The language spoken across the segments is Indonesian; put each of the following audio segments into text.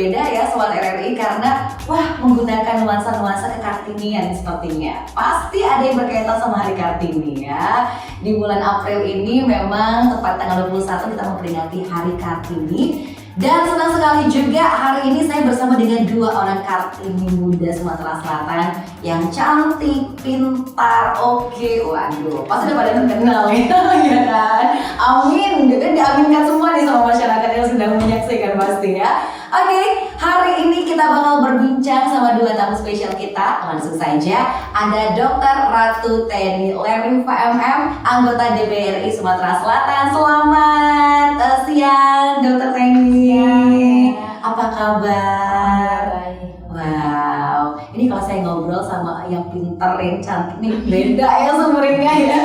berbeda ya Sobat RRI karena menggunakan nuansa-nuansa kekartinian sepertinya. Pasti ada yang berkaitan sama Hari Kartini ya. Di bulan April ini memang tepat tanggal 21 kita memperingati Hari Kartini. Dan senang sekali juga hari ini saya bersama dengan dua orang Kartini muda Sumatera Selatan yang cantik, pintar, waduh, pasti udah pada terkenal ya kan? Amin, kan diaminkan semua nih sama masyarakat yang sedang menyaksikan pasti ya. Hari ini kita bakal berbincang sama dua tamu spesial kita. Langsung saja ada Dr. Ratu Teni Lerriva MM, anggota DPRI Sumatera Selatan. Selamat siang Dr. Teni. Apa kabar? Wow, ini kalau saya ngobrol sama yang pintar, yang cantik nih beda ya sumbernya ya.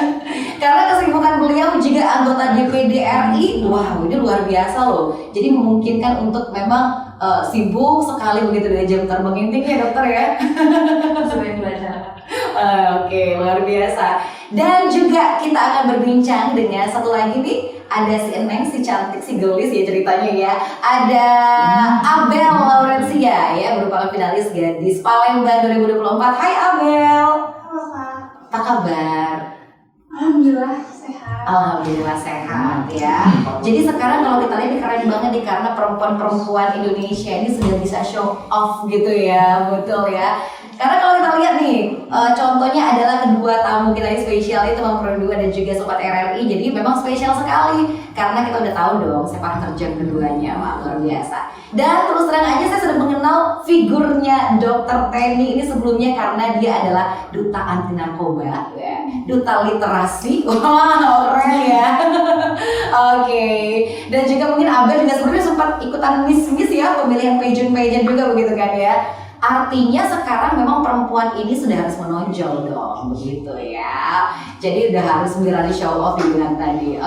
Karena kesibukan beliau juga anggota DPD RI, ini luar biasa loh. Jadi memungkinkan untuk memang sibuk sekali begitu dari jam terbang intinya ya dokter ya. Sering belajar. Luar biasa. Dan juga kita akan berbincang dengan satu lagi nih. Ada si Eneng, si cantik, si gelis ya ceritanya ya. Ada Abel Laurencia ya, merupakan finalis Gadis Palembang 2024. Hai Abel. Halo Kak. Apa kabar? Alhamdulillah sehat. Alhamdulillah sehat ya. Jadi sekarang kalau kita lihat ini keren banget nih karena perempuan-perempuan Indonesia ini sudah bisa show off gitu ya, betul ya. Karena kalau kita lihat nih, contohnya adalah kedua tamu kita yang spesial itu Bang Produa dan juga Sobat RRI. Jadi memang spesial sekali karena kita udah tahu dong sepak terjang keduanya, luar biasa. Dan terus terang aja saya sudah mengenal figurnya Dr. Teni ini sebelumnya karena dia adalah duta anti narkoba, ya. Duta literasi, keren ya. Dan juga mungkin Abel juga sebenarnya sempat ikutan miss ya, pemilihan pageant juga begitu kan ya. Artinya sekarang memang perempuan ini sudah harus menonjol dong, begitu ya. Jadi udah harus berani show off dibilang tadi.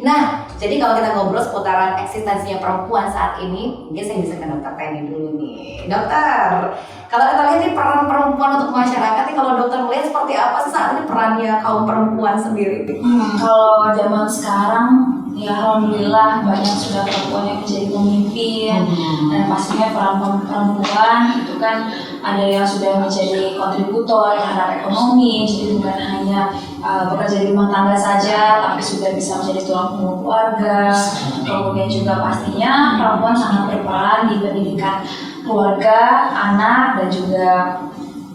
Nah jadi kalau kita ngobrol seputaran eksistensinya perempuan saat ini, mungkin saya bisa ke Dr. Teni dulu nih. Dokter, kalau kita lihat nih peran perempuan untuk masyarakat nih, kalau dokter melihat seperti apa sih saat ini perannya kaum perempuan sendiri? Kalau zaman sekarang ya alhamdulillah banyak sudah perempuan yang menjadi pemimpin dan pastinya peran perempuan itu kan ada yang sudah menjadi kontributor terhadap ekonomi, jadi bukan hanya bekerja di rumah tangga saja tapi sudah bisa menjadi tulang punggung keluarga. Kemudian juga pastinya perempuan sangat berperan di pendidikan keluarga, anak dan juga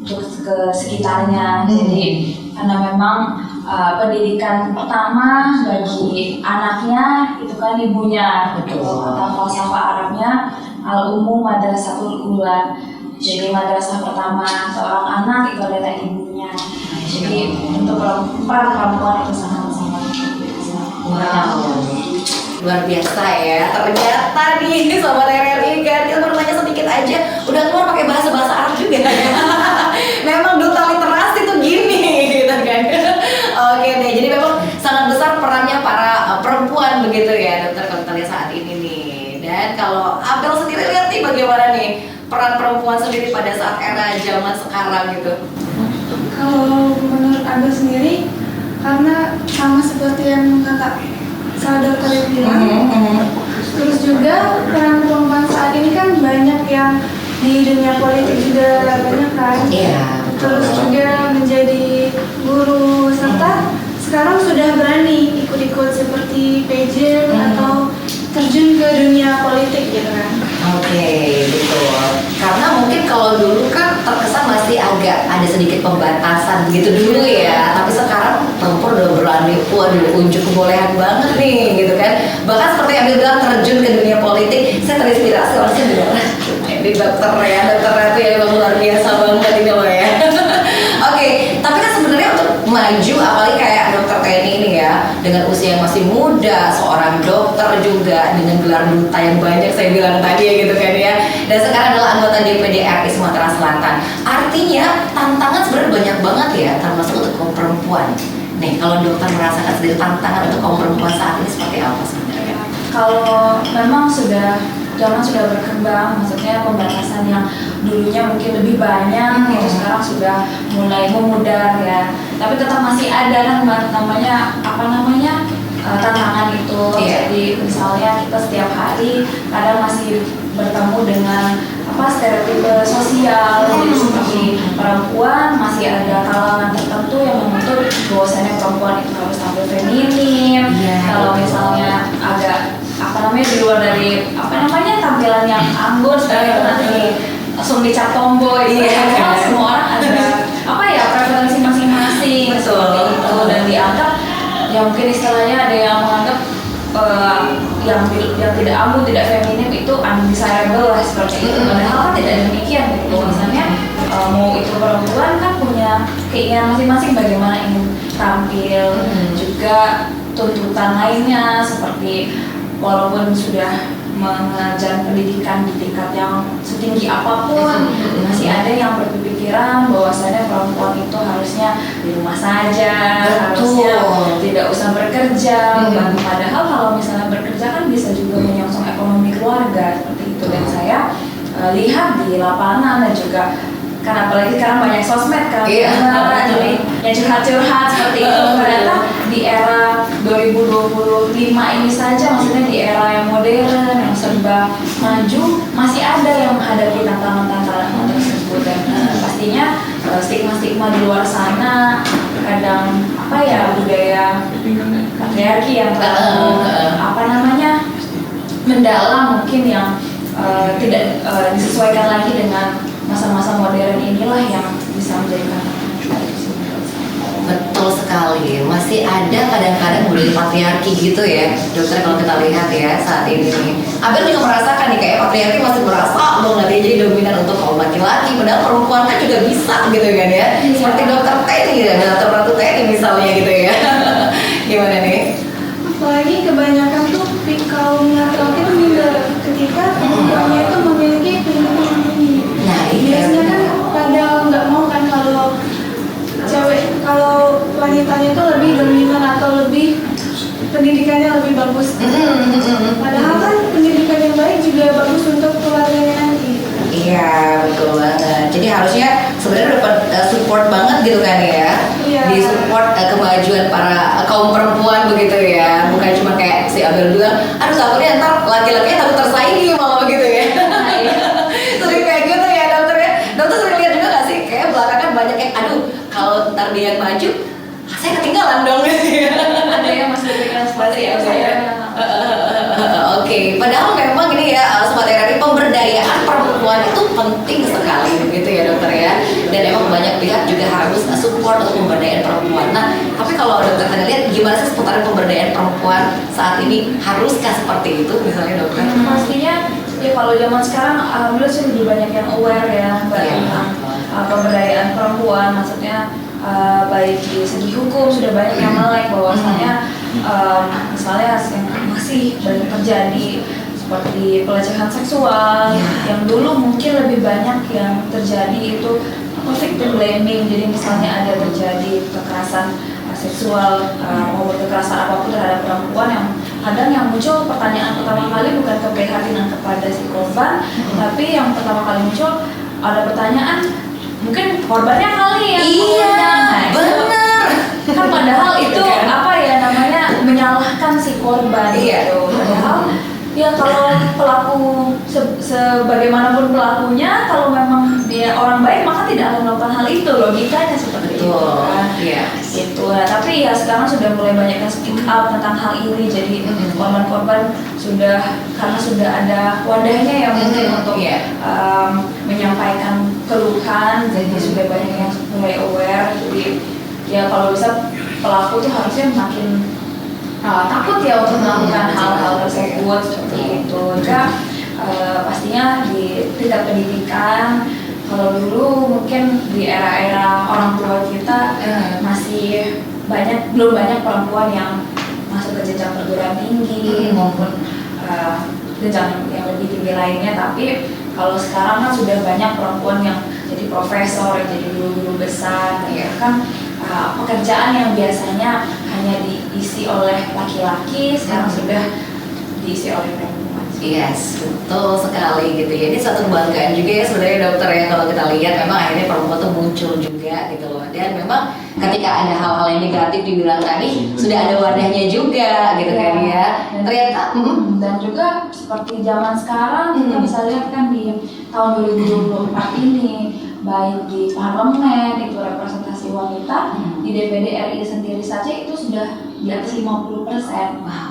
untuk ke sekitarnya. Jadi karena memang pendidikan pertama bagi anaknya itu kan ibunya. Kata falsafah Arabnya al-ummu madrasatul ula. Jadi madrasah pertama seorang anak itu adalah ibunya. Jadi untuk peran perempuan itu sangat-sangat biasa. Luar biasa ya. Ternyata nih Sobat RRI kan kita bertanya sedikit aja udah keluar pakai bahasa Arab juga ya. Memang duta literasi tuh gini gitu kan. Deh, jadi memang sangat besar perannya para perempuan begitu ya dokter kalau kita lihat saat ini nih. Dan kalau Abel sendiri lihat nih bagaimana nih peran perempuan sendiri pada saat era zaman sekarang gitu. Kalau menurut Abel sendiri, karena sama seperti yang kakak saudara kalian bilang, terus juga peran perempuan saat ini kan banyak yang di dunia politik juga banyak kan. Terus juga menjadi guru serta sekarang sudah berani ikut-ikut seperti pageant atau terjun ke dunia politik gitu kan. Betul. Karena mungkin kalau dulu kan terkesan masih agak ada sedikit pembatasan gitu dulu ya. Tapi sekarang perempuan udah berani, unjuk kebolehan banget nih gitu kan. Bahkan seperti yang bilang terjun ke dunia politik, saya terinspirasi oleh di dokter itu ya memang luar biasa banget ini loh ya. Tapi kan sebenarnya untuk maju apalagi kayak Dr. Teni ini ya dengan usia yang masih muda, seorang dokter juga dengan gelar duta yang banyak saya bilang tadi ya gitu kan ya. Dan sekarang adalah anggota DPD RI Sumatera Selatan. Artinya tantangan sebenarnya banyak banget ya termasuk untuk kaum perempuan. Nih kalau dokter merasakan sendiri tantangan untuk kaum perempuan saat ini seperti apa sebenarnya? Kalau memang zaman sudah berkembang, maksudnya pembatasan yang dulunya mungkin lebih banyak itu sekarang sudah mulai memudar ya. Tapi tetap masih ada kan namanya tantangan itu. Jadi misalnya kita setiap hari kadang masih bertemu dengan stereotipe sosial. Jadi seperti perempuan masih ada kalangan tertentu yang menuntut bahwasanya perempuan itu harus tampil feminim. Kalau misalnya agak di luar dari tampilan yang anggun seperti itu nanti langsung dicap tomboy. Karena semua orang ada preferensi masing-masing seperti itu, dan dianggap ya mungkin istilahnya ada yang menganggap yang tidak anggun, tidak feminim itu undesirable lah seperti itu. Padahal kan tidak demikian gitu. Misalnya mau itu perempuan kan punya keinginan masing-masing bagaimana ingin tampil, juga tuntutan lainnya seperti walaupun sudah mengajar pendidikan di tingkat yang setinggi apapun, masih ada yang berpikiran bahwasanya perempuan itu harusnya di rumah saja, harusnya tidak usah bekerja. Padahal kalau misalnya bekerja kan bisa juga menyongsong ekonomi keluarga seperti itu. Dan saya lihat di lapangan, dan juga karena apalagi sekarang banyak sosmed kan, jadi yang curhat-curhat seperti itu. Ternyata di era 2025 ini saja, maksudnya di era yang modern, yang serba maju, masih ada yang menghadapi tantangan-tantangan tersebut. Dan pastinya stigma-stigma di luar sana, kadang budaya patriarki yang mendalam, mungkin yang tidak disesuaikan lagi dengan masa-masa modern inilah yang bisa menjadikan. Betul sekali, masih ada kadang-kadang budaya patriarki gitu ya dokter, kalau kita lihat ya saat ini nih. Abel juga merasakan nih kayak patriarki masih merasa banget dia jadi dominan untuk kaum laki-laki, padahal perempuan kan juga bisa gitu kan ya. Seperti dokter Teni ya, dokter Ratu Teni misalnya gitu ya. Gimana nih? Apalagi kebanyakan tuh kaum laki-laki itu minder ketika perempuannya itu memiliki pendidikan tinggi. Nah, biasanya kan pada nggak mau kan kalau wanitanya itu lebih dominan atau lebih pendidikannya lebih bagus. Padahal kan pendidikan yang baik juga bagus untuk keluarganya nanti. Iya, betul banget. Jadi harusnya sebenarnya dapat support banget gitu kan ya. Di support kemajuan para kaum perempuan begitu ya. Bukan cuma kayak si Abel bilang, aduh takutnya ntar laki-lakinya takut tersaingi malah begitu ya. Sering kayak gitu ya dokter ya. Dokter sering lihat juga gak sih kayak belakangan banyak yang aduh kalau ntar dia yang maju, saya ketinggalan dong gitu ya. Ada yang masih berpikiran seperti itu ya. Oke, padahal memang ini ya Sobat RRI, pemberdayaan perempuan itu penting sekali begitu ya dokter ya. Dan emang banyak pihak juga harus support untuk pemberdayaan perempuan. Nah, tapi kalau dokter tadi lihat gimana sih seputaran pemberdayaan perempuan saat ini, haruskah seperti itu misalnya dokter? Pastinya ya kalau zaman sekarang alhamdulillah sih lebih banyak yang aware ya tentang pemberdayaan perempuan, maksudnya baik di segi hukum sudah banyak yang melek bahwasanya misalnya yang masih banyak terjadi seperti pelecehan seksual yang dulu mungkin lebih banyak yang terjadi itu victim blaming. Jadi misalnya ada terjadi kekerasan seksual maupun kekerasan apapun terhadap perempuan, yang kadang yang muncul pertanyaan pertama kali bukan keprihatinan kepada si korban, tapi yang pertama kali muncul ada pertanyaan mungkin korbannya kali ya. Benar. Kan padahal itu menyalahkan si korban gitu. Padahal ya kalau pelaku sebagaimanapun pelakunya, kalau memang dia orang baik maka tidak akan melakukan hal itu, logikanya seperti itu kan. Gitu. Nah, tapi ya sekarang sudah mulai banyak yang speak up tentang hal ini, jadi korban-korban karena sudah ada wadahnya yang mungkin untuk menyampaikan keluhan, jadi sudah banyak yang mulai aware. Jadi ya kalau bisa pelaku tuh harusnya makin takut ya untuk melakukan hal-hal tersebut seperti itu. Juga pastinya di tingkat pendidikan, kalau dulu mungkin di era-era orang tua kita masih belum banyak perempuan yang masuk ke jenjang perguruan tinggi maupun jenjang yang lebih tinggi lainnya. Tapi kalau sekarang kan sudah banyak perempuan yang jadi profesor, jadi guru-guru besar, kan pekerjaan yang biasanya hanya diisi oleh laki-laki sekarang sudah diisi oleh perempuan. Yes, betul sekali gitu ya. Ini suatu kebanggaan juga ya sebenarnya dokter ya, kalau kita lihat memang akhirnya perempuan tuh muncul juga gitu loh. Dan memang ketika ada hal-hal yang negatif dibilang tadi sudah ada wadahnya juga gitu kan ya. Ternyata dan juga seperti zaman sekarang kita bisa lihat kan di tahun 2024 ini, baik di parlemen itu representasi wanita, di DPD RI sendiri saja itu sudah di atas 50%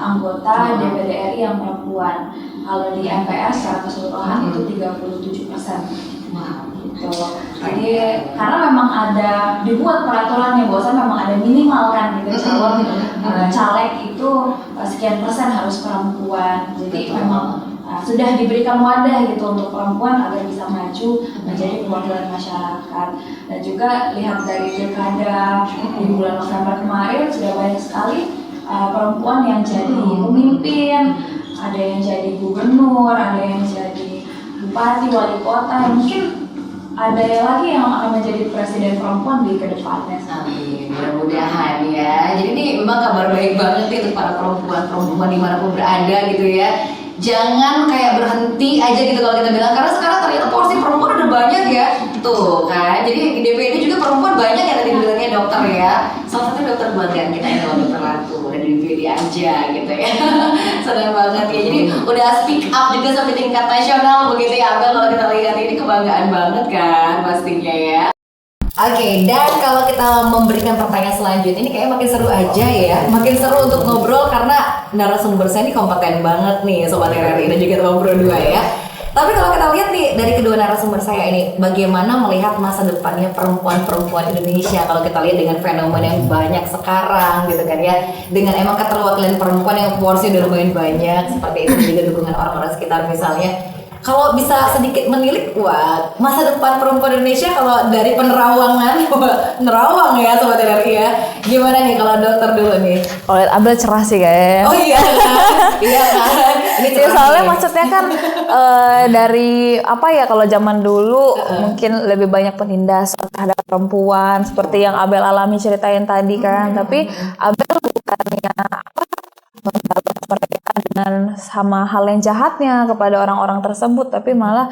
anggota DPD RI yang perempuan. Kalau di MPR secara keseluruhan itu 37%. wow. Gitu. Jadi karena memang ada dibuat peraturan yang bahwa memang ada minimal kan gitu, calon caleg itu sekian persen harus perempuan. Jadi memang sudah diberikan wadah gitu untuk perempuan agar bisa maju menjadi perwakilan masyarakat. Dan juga lihat dari pilkada di bulan November kemarin sudah banyak sekali perempuan yang jadi pemimpin, ada yang jadi gubernur, ada yang jadi bupati, wali kota, mungkin ada lagi yang akan menjadi presiden perempuan di kedepannya. Amin, mudah-mudahan ya. Jadi ini memang kabar baik banget nih untuk para perempuan dimanapun berada gitu ya. Jangan kayak berhenti aja gitu kalau kita bilang, karena sekarang ternyata porsi perempuan udah banyak ya. Tuh kan, jadi di DPD juga perempuan banyak ya tadi bilangnya dokter ya. Salah satu dokter kebanggaan kita yang kalau dokter Ratu udah di DPD aja gitu ya. Senang banget ya. Jadi udah speak up juga sampai tingkat nasional begitu ya Abel, kalau kita lihat ini kebanggaan banget kan pastinya ya. Oke, dan kalau kita memberikan pertanyaan selanjutnya ini kayaknya makin seru aja ya. Makin seru untuk ngobrol karena narasumber saya ini kompeten banget nih Sobat RRI dan juga teman Pro 2 ya. Tapi kalau kita lihat nih dari kedua narasumber saya ini, bagaimana melihat masa depannya perempuan-perempuan Indonesia kalau kita lihat dengan fenomena yang banyak sekarang gitu kan ya. Dengan emang keterwakilan perempuan yang porsi udah lumayan banyak, seperti itu juga dukungan orang-orang sekitar misalnya. Kalau bisa sedikit menilik, wah masa depan perempuan Indonesia kalau dari penerawangan, nerawang ya Sobat RRI ya. Gimana nih kalau dokter dulu nih? Kalau lihat Abel cerah sih kayaknya. Oh iya kan? Iya kan? Ini Ya, soalnya maksudnya kan dari apa ya, kalau zaman dulu mungkin lebih banyak penindasan terhadap perempuan seperti yang Abel alami ceritain tadi kan. Tapi Abel bukannya membalas mereka dengan sama hal yang jahatnya kepada orang-orang tersebut, tapi malah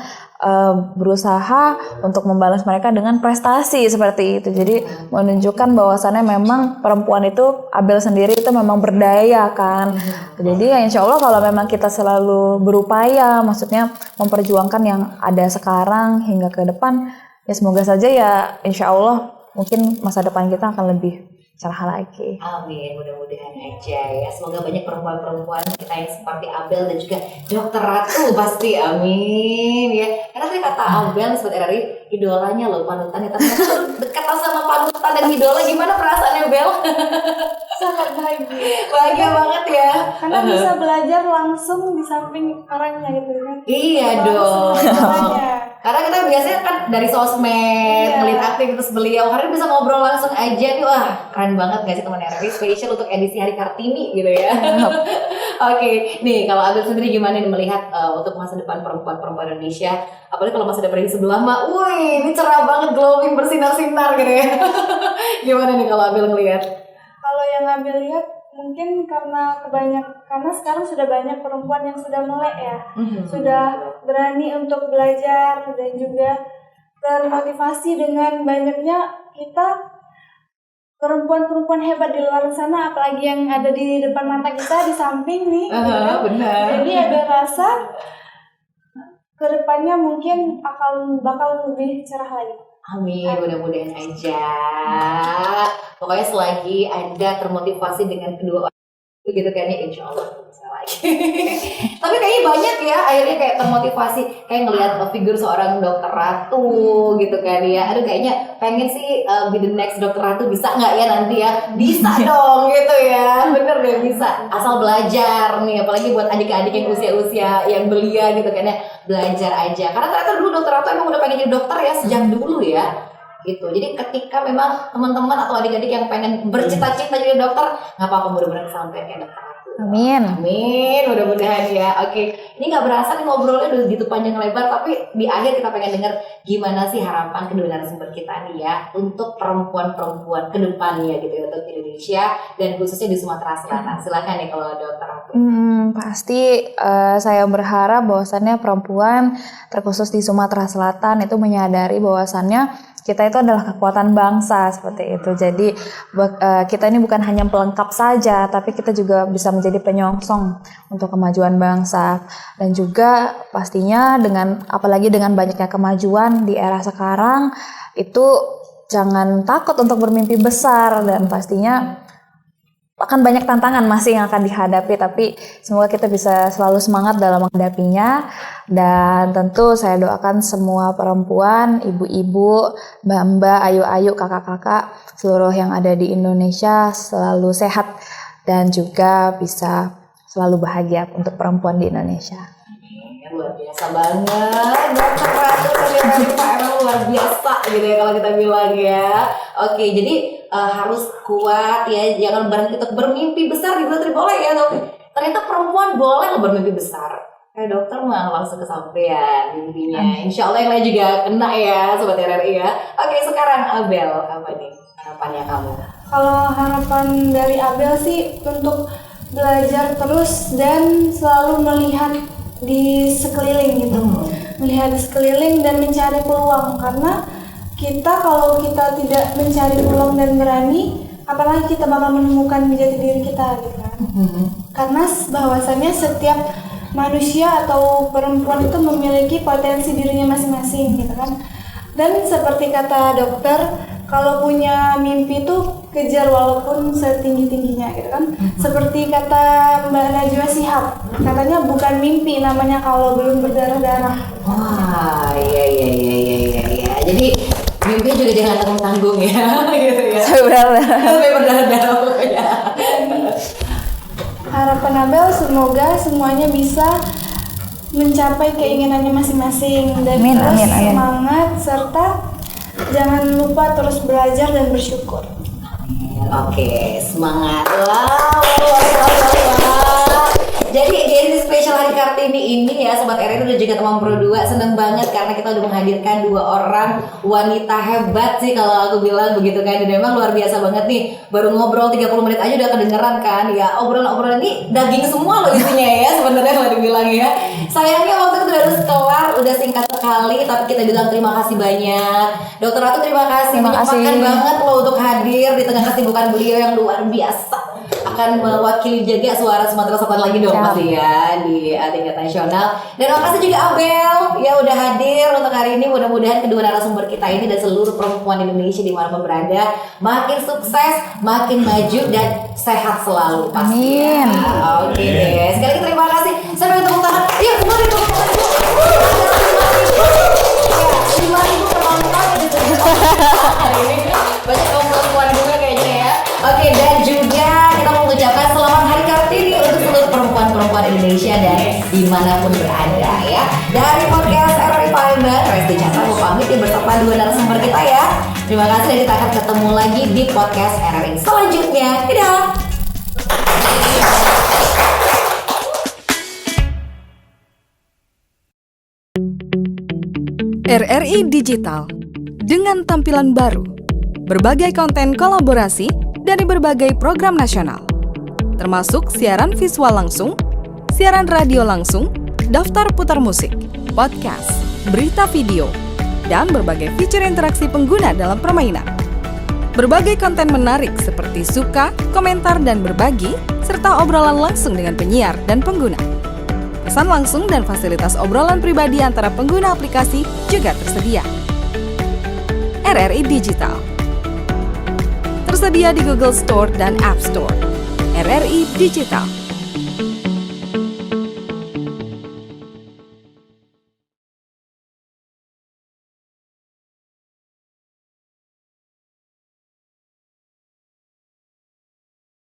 berusaha untuk membalas mereka dengan prestasi seperti itu. Jadi menunjukkan bahwasannya memang perempuan itu, Abel sendiri itu memang berdaya kan. Jadi ya insya Allah kalau memang kita selalu berupaya, maksudnya memperjuangkan yang ada sekarang hingga ke depan, ya semoga saja ya insya Allah mungkin masa depan kita akan lebih cerah lagi. Amin, mudah-mudahan aja ya. Semoga banyak perempuan-perempuan kita yang seperti Abel dan juga Dokter Ratu pasti. Amin ya. Karena tadi kata Abel Sobat RRI, idolanya loh, panutannya. Tapi dekat sama panutan dan idola, gimana perasaannya Bel? Sangat bahagia. Bahagia banget ya. Karena bisa belajar langsung di samping orangnya gitu kan. Iya dong. Karena kita biasanya kan dari sosmed, melihat aktivitas beliau, hari ini bisa ngobrol langsung aja nih, wah keren banget gak sih teman RRI, spesial untuk edisi Hari Kartini gitu ya. Oke, nih kalau Abel sendiri gimana nih melihat untuk masa depan perempuan-perempuan Indonesia, apalagi kalau masa depan di sebelah mah, wih ini cerah banget, glowing, bersinar-sinar gitu ya. Gimana nih kalau Abel ngelihat? Kalau yang Abel lihat mungkin karena sekarang sudah banyak perempuan yang sudah melek ya, sudah berani untuk belajar dan juga termotivasi dengan banyaknya kita perempuan-perempuan hebat di luar sana, apalagi yang ada di depan mata kita di samping nih. Benar. Jadi ada rasa kedepannya mungkin bakal lebih cerah lagi. Amin, mudah-mudahan aja. Pokoknya selagi ada termotivasi dengan kedua orang gitu kan ya, insya Allah bisa lagi. Tapi kayaknya banyak ya akhirnya kayak termotivasi, kayak ngelihat figur seorang Dokter Ratu gitu kan ya. Aduh kayaknya pengen sih be the next Dokter Ratu, bisa nggak ya nanti ya? Bisa dong gitu ya, bener deh bisa. Asal belajar nih, apalagi buat adik-adik yang usia-usia yang belia gitu kan ya, belajar aja. Karena ternyata dulu Dokter Ratu emang udah pengen jadi dokter ya sejak dulu ya. Gitu. Jadi ketika memang teman-teman atau adik-adik yang pengen bercita-cita jadi dokter, nggak apa-apa, mudah-mudahan sampai kayak Dokter Ratu Amin. Amin, mudah-mudahan ya. Oke, ini nggak berasa nih ngobrolnya udah gitu panjang lebar, tapi di akhir kita pengen dengar gimana sih harapan kedua narasumber kita nih ya untuk perempuan-perempuan ke depannya gitu ya, untuk Indonesia dan khususnya di Sumatera Selatan. Silakan nih kalau Dokter Ratu. Pasti saya berharap bahwasannya perempuan terkhusus di Sumatera Selatan itu menyadari bahwasannya kita itu adalah kekuatan bangsa seperti itu. Jadi kita ini bukan hanya pelengkap saja, tapi kita juga bisa menjadi penyongsong untuk kemajuan bangsa. Dan juga pastinya apalagi dengan banyaknya kemajuan di era sekarang, itu jangan takut untuk bermimpi besar, dan pastinya akan banyak tantangan masih yang akan dihadapi, tapi semoga kita bisa selalu semangat dalam menghadapinya. Dan tentu saya doakan semua perempuan, ibu-ibu, mbak-mbak, ayu-ayu, kakak-kakak, seluruh yang ada di Indonesia selalu sehat dan juga bisa selalu bahagia untuk perempuan di Indonesia. Luar biasa banget, Dokter Ratu dari Pak emang luar biasa gitu ya kalau kita bilang ya. Oke, jadi harus kuat ya, jangan berhenti untuk bermimpi besar gitu, boleh ya dok. Ternyata perempuan boleh loh bermimpi besar. Kayak dokter mah langsung kesampaian mimpinya. Insya Allah yang lain juga kena ya, Sobat RRI ya. Oke, sekarang Abel, apa nih harapannya kamu? Kalau harapan dari Abel sih untuk belajar terus dan selalu melihat di sekeliling gitu, melihat di sekeliling dan mencari peluang, karena kalau kita tidak mencari peluang dan berani, apalagi kita bakal menemukan jati diri kita gitu kan. Karena bahwasannya setiap manusia atau perempuan itu memiliki potensi dirinya masing-masing gitu kan. Dan seperti kata dokter, kalau punya mimpi itu kejar walaupun setinggi-tingginya gitu kan. Seperti kata Mbak Najwa Shihab, katanya bukan mimpi namanya kalau belum berdarah-darah. Wah, iya. Jadi mimpi juga jangan tanggung-tanggung ya, gitu ya. Sampai berdarah-darah pokoknya. Harapan Abel semoga semuanya bisa mencapai keinginannya masing-masing dan terus semangat serta jangan lupa terus belajar dan bersyukur. Oke, semangat. Wow. Jadi di edisi spesial Hari Kartini ini ya Sobat RRI dan juga teman Pro 2 seneng banget karena kita udah menghadirkan 2 orang wanita hebat sih kalau aku bilang begitu kan. Dan memang luar biasa banget nih, baru ngobrol 30 menit aja udah kedengeran kan ya. Obrolan-obrolan ini daging semua loh isinya ya sebenarnya kalau dibilang ya. Sayangnya waktu itu harus kelar, udah singkat sekali, tapi kita bilang terima kasih banyak. Dokter Ratu terima kasih banget loh untuk hadir di tengah kesibukan beliau yang luar biasa. Akan mewakili jaga suara Sumatera Selatan lagi dong pasti ya di tingkat nasional. Dan makasih juga Abel ya udah hadir untuk hari ini. Mudah-mudahan kedua narasumber kita ini dan seluruh perempuan Indonesia dimanapun berada makin sukses, makin maju dan sehat selalu pasti. Amin. Oke deh. Sekali lagi terima kasih. Saya pengen tepuk tangan. Iya, semua tepuk tangan. 5.000 penonton gitu. Hari ini banyak perempuan juga kayaknya ya. Oke, dan juga kita mau mengucapkan selamat Hari Kartini untuk seluruh perempuan-perempuan Indonesia dan dimanapun berada ya. Dari podcast RRI Palembang, Resti Chandra mau pamit bersama 2 narasumber kita ya. Terima kasih dan kita akan ketemu lagi di podcast RRI selanjutnya. Dadah. RRI Digital dengan tampilan baru, berbagai konten kolaborasi dari berbagai program nasional, termasuk siaran visual langsung, siaran radio langsung, daftar putar musik, podcast, berita video, dan berbagai fitur interaksi pengguna dalam permainan. Berbagai konten menarik seperti suka, komentar, dan berbagi, serta obrolan langsung dengan penyiar dan pengguna. Pesan langsung dan fasilitas obrolan pribadi antara pengguna aplikasi juga tersedia. RRI Digital tersedia di Google Store dan App Store. RRI Digital.